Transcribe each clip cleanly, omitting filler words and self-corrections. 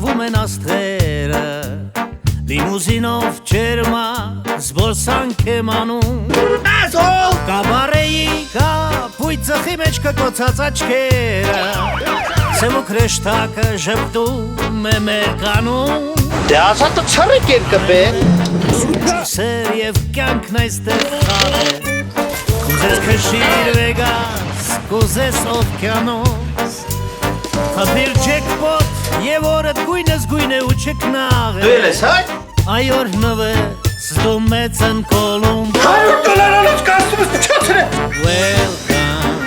Կապվում են աստղերը Լիմուզինով ջերմա զբոսանք եմ անում Կաբարեի կապույտ ծխի մեջ կկոցած աչքերը Սևուկ ռեշտակը ժպտում է մեր կանում Դե ազատը ցրիկ էր կբեն Սեր և կյանքն այստեղ խաղ է Կուզես քշիր Վեգաս, կուզես օվկիանոս Խփիր ջեկպոտ և օրդ գույնս գույն է ու չկնաղ է Դու էլ ես հայ? Այոր նվես դու մեծ են կոլում $100 անոց կաստում ես չացր է Welcome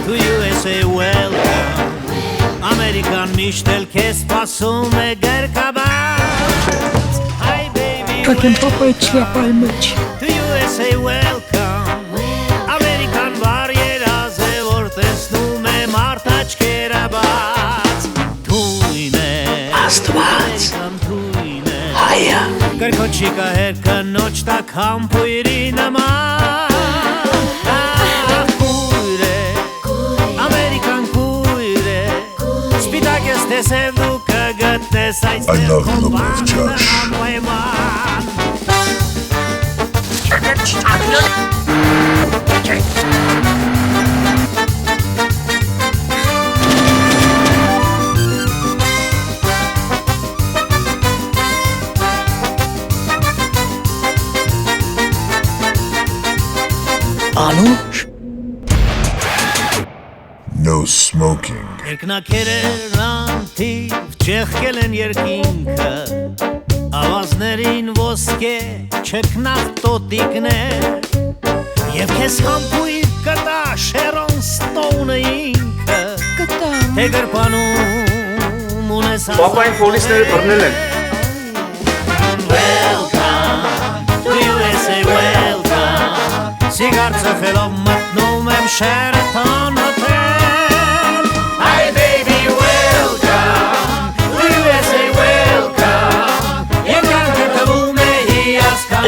to USA, welcome Ամերիկան միշտ էլ քեզ սպասում է գրկաբաց Hi baby, Каким папой чья մեջ to USA, welcome Ամերիկան վար երազ է, որ տեսնում է մարդ աչքերը բաց Թույն է, Աստված թույն է Հայա Կրկոչիկա հերկը նոչ տակ համպույրի նման Կույր է, ամերիկան կույր է Սպիտակ ես տեսև դու կգտնես այստեղ կոմբանն անվայման Անուշ No smoking. Երկնակերեր անթիվ չեղկել են երկինքը Ավազներին ոսկե չքնաղ տոտիկներ Եվ քեզ համպույր կտա Շերոն Ստոունը ինքը Թե գրպանում ունես Պապային պոլիսները բռնել են Welcome to USA, welcome Սիգար ծխելով մտնում եմ Sheraton Hotel Hi baby, welcome to USA, welcome Երկար գտվում է հիասքան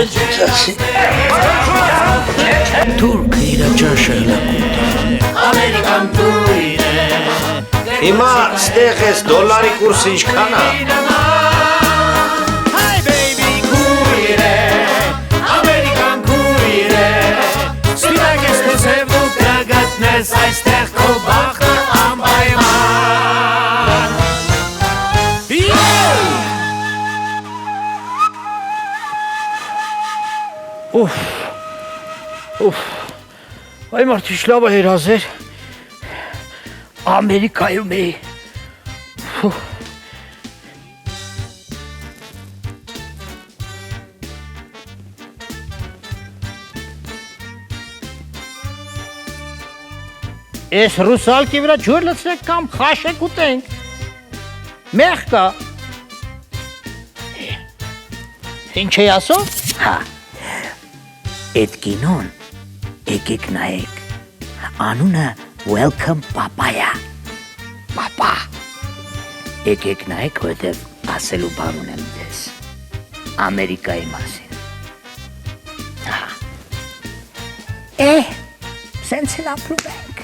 Թուրքը իրա ճաշը լակուտան Ամերիկան թույր է Հիմա ստեղ ես դոլարի կուրսը ինչքան է Hi baby, քույր է Ամերիկան քույր է Սպիտակ ես տեսև դու կգտնես այստեղ քո բախտը անպայման Ուֆ, այ մարդիշ լավը հերազեր, Ամերիկայում էի, Ես ռուսալքի վրա ջուր լցրեք կամ խաշեք ուտենք, մեղ կա, ինչ է ասո? Հա, էդ կինոն եկեք նայեք, անունը Welcome Papaya, պապա, եկեք նայեք, որտև ասելու բան ունեմ ձեզ, Ամերիկայի մասին, հա, սենց էլ ապրում ենք,